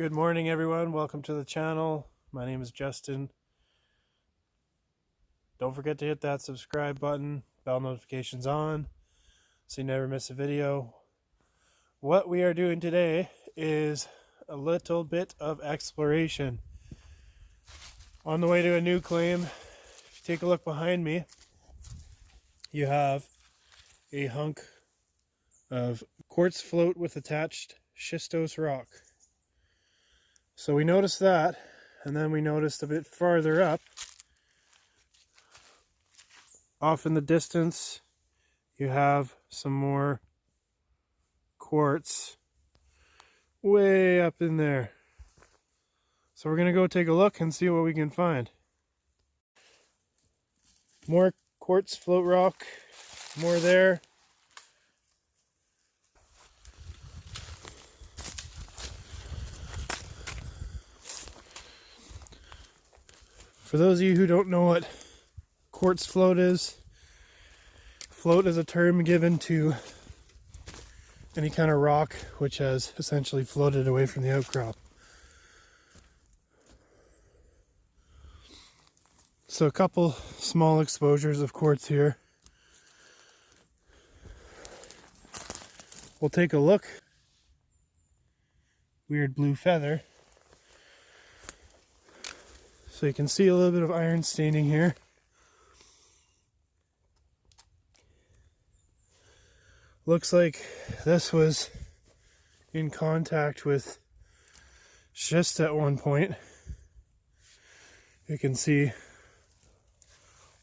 Good morning, everyone. Welcome to the channel. My name is Justin. Don't forget to hit that subscribe button, bell notifications on, so you never miss a video. What we are doing today is a little bit of exploration. On the way to a new claim, if you take a look behind me, you have a hunk of quartz float with attached schistose rock. So we noticed that, and then we noticed a bit farther up, off in the distance, you have some more quartz way up in there. So we're gonna go take a look and see what we can find. More quartz float rock, more there. For those of you who don't know what quartz float is a term given to any kind of rock which has essentially floated away from the outcrop. So a couple small exposures of quartz here. We'll take a look. Weird blue feather. So you can see a little bit of iron staining here. Looks like this was in contact with schist at one point. You can see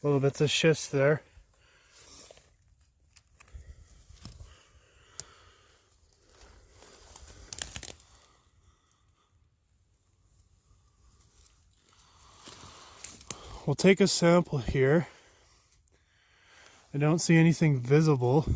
little bits of schist there. We'll take a sample here. I don't see anything visible.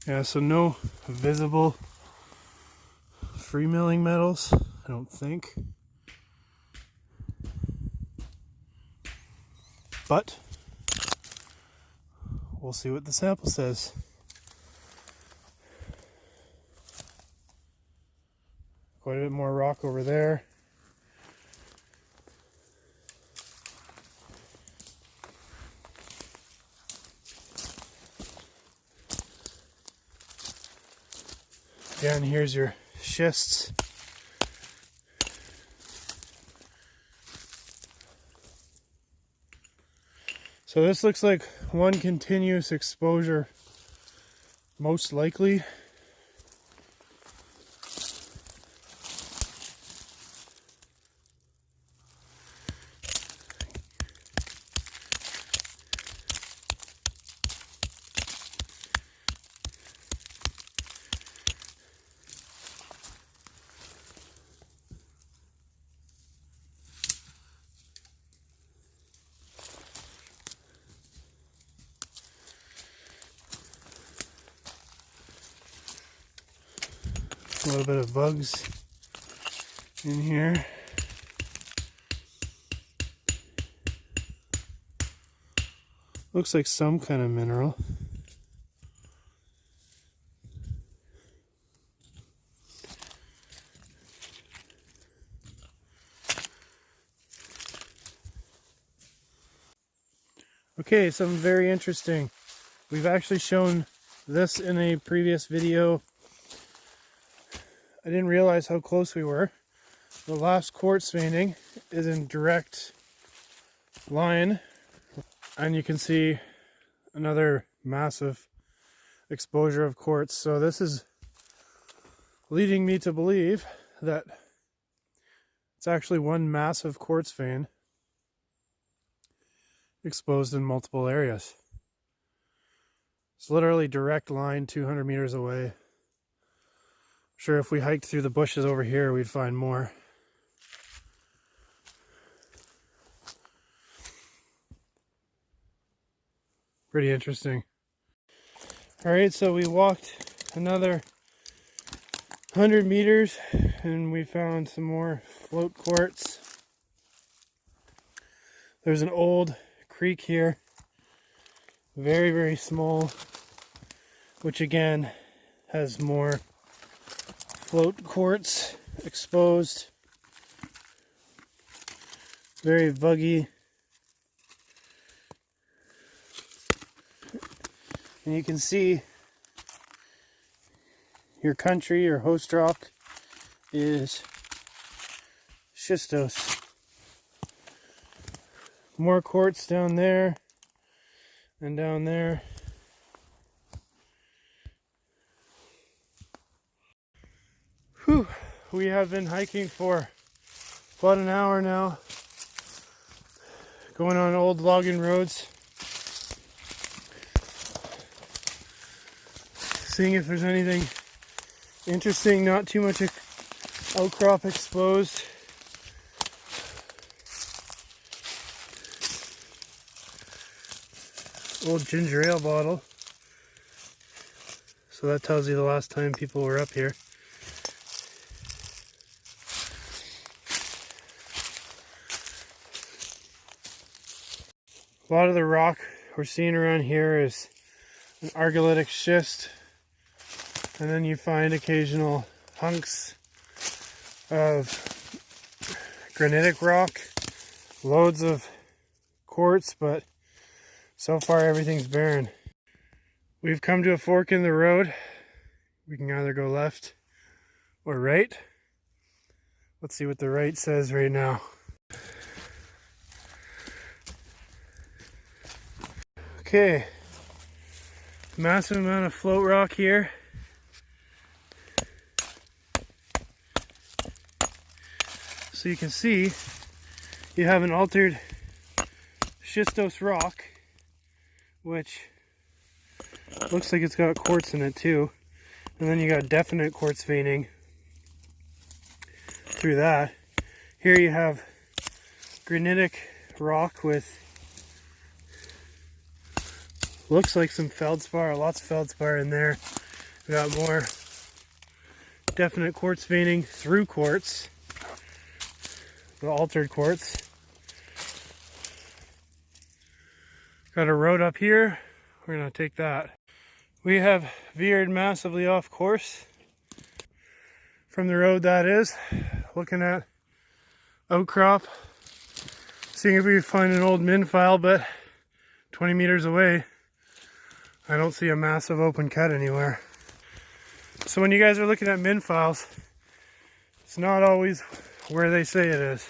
Yeah, so no visible free milling metals, I don't think. But we'll see what the sample says. Quite a bit more rock over there. Yeah, and here's your schists. So this looks like one continuous exposure, most likely. A little bit of bugs in here. Looks like some kind of mineral. Okay, something very interesting. We've actually shown this in a previous video. I didn't realize how close we were. The last quartz veining is in direct line, and you can see another massive exposure of quartz. So this is leading me to believe that it's actually one massive quartz vein exposed in multiple areas. It's literally direct line 200 meters away. Sure, if we hiked through the bushes over here, we'd find more. Pretty interesting. All right, so we walked another 100 meters and we found some more float quartz. There's an old creek here, very, very small, which again has more float quartz exposed. Very vuggy. And you can see your country or host rock is schistose. More quartz down there and down there. Whew. We have been hiking for about an hour now, going on old logging roads, seeing if there's anything interesting, not too much outcrop exposed. Old ginger ale bottle. So that tells you the last time people were up here. A lot of the rock we're seeing around here is an argillitic schist, and then you find occasional hunks of granitic rock, loads of quartz, but so far everything's barren. We've come to a fork in the road. We can either go left or right. Let's see what the right says right now. Okay, massive amount of float rock here. So you can see you have an altered schistose rock, which looks like it's got quartz in it too. And then you got definite quartz veining through that. Here you have granitic rock with, looks like some feldspar, lots of feldspar in there. We got more definite quartz veining through quartz, the altered quartz. Got a road up here. We're gonna take that. We have veered massively off course from the road, that is. Looking at outcrop, seeing if we can find an old min file, but 20 meters away, I don't see a massive open cut anywhere. So when you guys are looking at min files, it's not always where they say it is.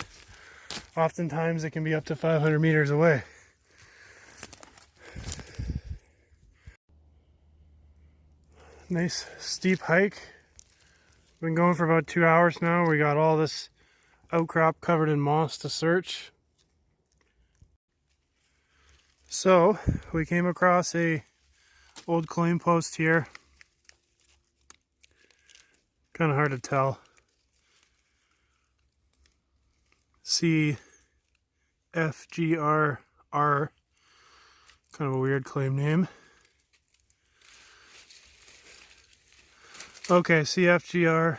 Oftentimes it can be up to 500 meters away. Nice steep hike. Been going for about 2 hours now. We got all this outcrop covered in moss to search. So we came across a old claim post here. Kind of hard to tell. CFGRR. Kind of a weird claim name. Okay, CFGR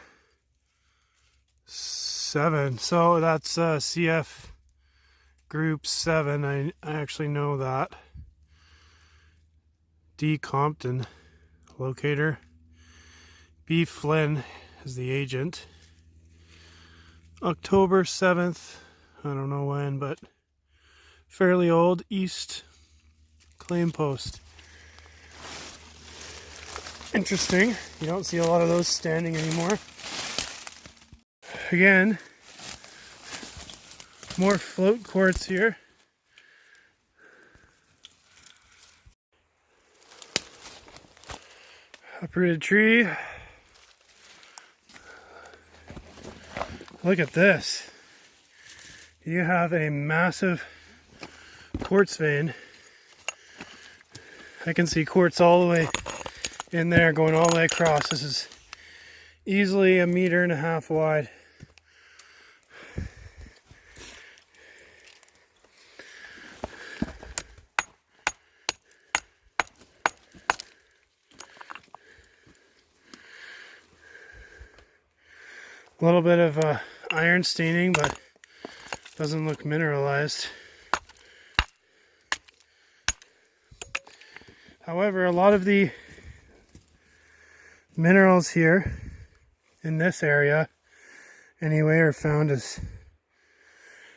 7. So that's CF Group 7. I actually know that. D. Compton locator. B. Flynn is the agent. October 7th. I don't know when, but fairly old East claim post. Interesting. You don't see a lot of those standing anymore. Again, more float quartz here. Uprooted tree. Look at this. You have a massive quartz vein. I can see quartz all the way in there, going all the way across. This is easily 1.5 meters wide. A little bit of iron staining, but doesn't look mineralized. However, a lot of the minerals here in this area anyway are found as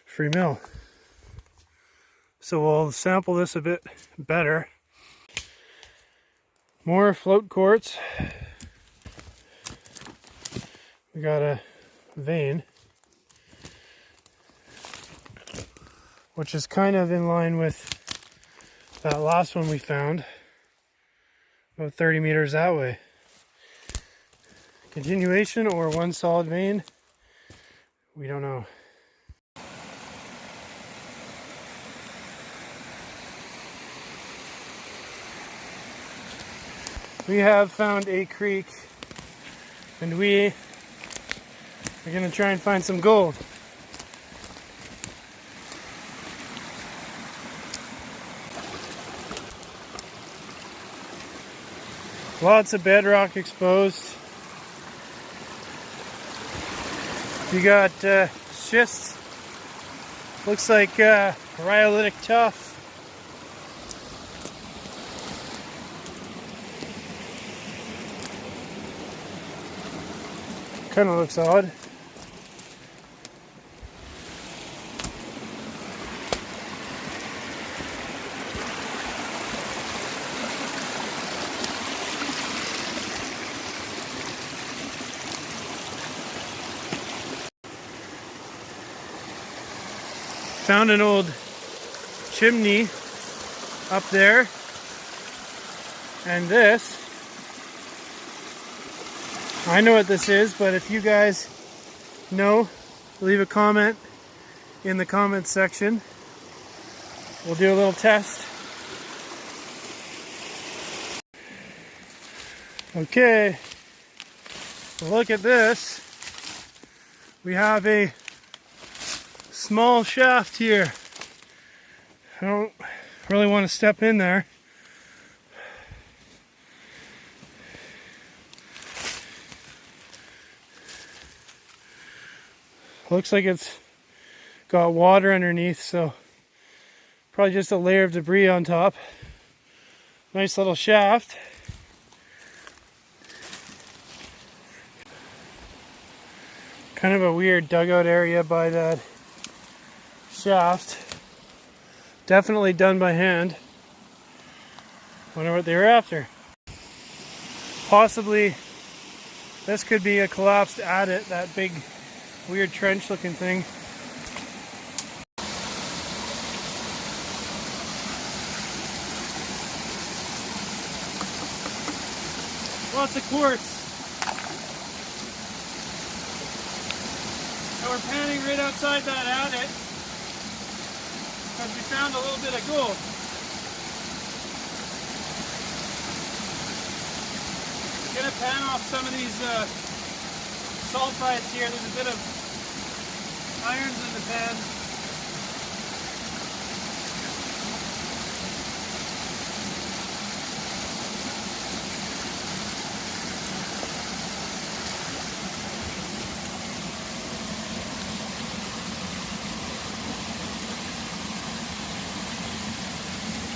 free mill. So we'll sample this a bit better. More float quartz. We got a vein, which is kind of in line with that last one we found, about 30 meters that way. Continuation or one solid vein, we don't know. We have found a creek, and we are going to try and find some gold. Lots of bedrock exposed. You got schists, looks like rhyolitic tuff. Kind of looks odd. Found an old chimney up there, and this, I know what this is, but if you guys know, leave a comment in the comments section. We'll do a little test. Okay, look at this. We have a small shaft here. I don't really want to step in there. Looks like it's got water underneath, so probably just a layer of debris on top. Nice little shaft. Kind of a weird dugout area by that shaft. Definitely done by hand. Wonder what they were after. Possibly this could be a collapsed adit, that big weird trench looking thing. Lots of quartz. So we're panning right outside that adit because we found a little bit of gold. I'm gonna pan off some of these sulfides here. There's a bit of irons in the pan.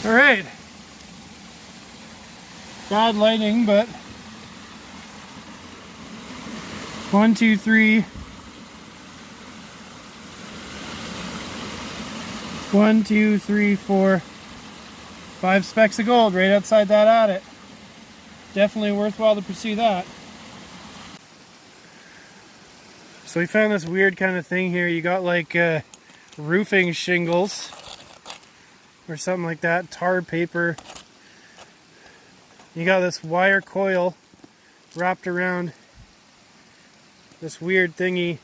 All right. Bad lighting, but 1, 2, 3. 1, 2, 3, 4, 5 specks of gold right outside that adit. Definitely worthwhile to pursue that. So we found this weird kind of thing here. You got like roofing shingles or something like that, tar paper. You got this wire coil wrapped around this weird thingy.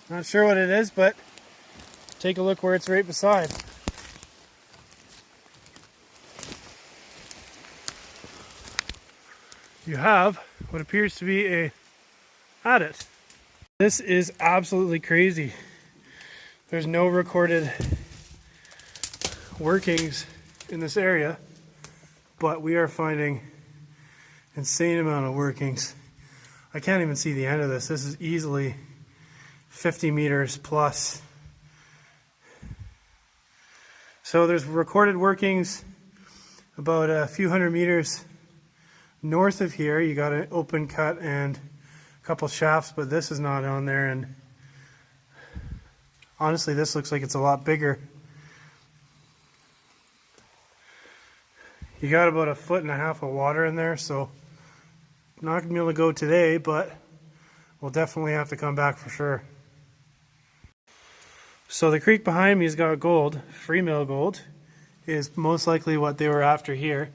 Not sure what it is, but take a look where it's right beside. You have what appears to be a adit. This is absolutely crazy. There's no recorded workings in this area, but we are finding insane amount of workings. I can't even see the end of this. This is easily 50 meters plus. So there's recorded workings About a few hundred meters north of here, you got an open cut and a couple shafts, but this is not on there, and honestly this looks like it's a lot bigger. You got about 1.5 feet of water in there, so not gonna be able to go today, but we'll definitely have to come back for sure. So the creek behind me has got gold, free mill gold, is most likely what they were after here.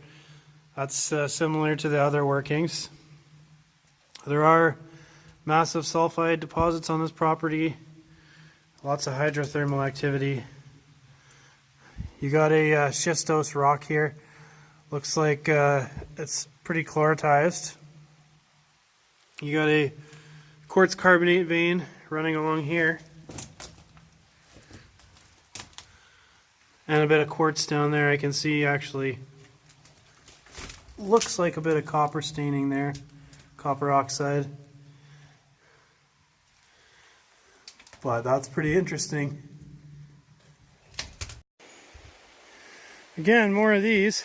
That's similar to the other workings. There are massive sulfide deposits on this property, lots of hydrothermal activity. You got a schistose rock here. Looks like it's pretty chloratized. You got a quartz carbonate vein running along here. And a bit of quartz down there. I can see actually looks like a bit of copper staining there. Copper oxide. But that's pretty interesting. Again, more of these.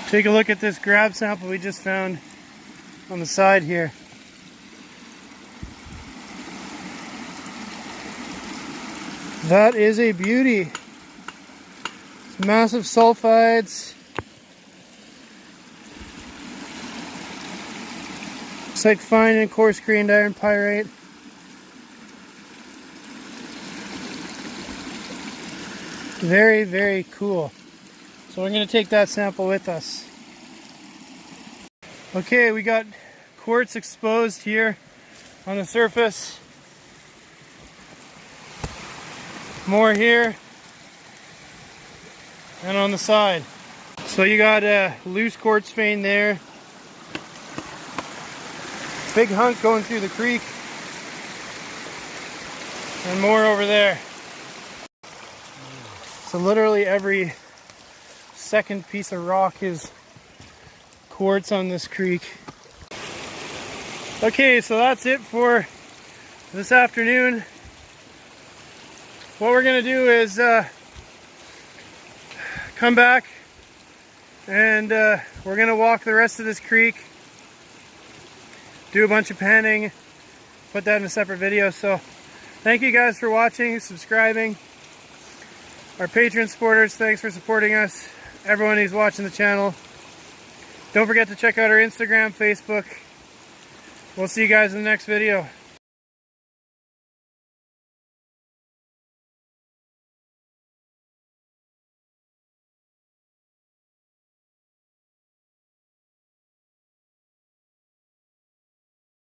Take a look at this grab sample we just found on the side here. That is a beauty. It's massive sulfides. Looks like fine and coarse grained iron pyrite. Very, very cool. So we're going to take that sample with us. Okay, we got quartz exposed here on the surface. More here and on the side. So you got a loose quartz vein there. Big hunk going through the creek. And more over there. So literally every second piece of rock is quartz on this creek. Okay, so that's it for this afternoon. What we're going to do is come back and we're going to walk the rest of this creek, do a bunch of panning, put that in a separate video. So thank you guys for watching, subscribing. Our Patreon supporters, thanks for supporting us. Everyone who's watching the channel, don't forget to check out our Instagram, Facebook. We'll see you guys in the next video.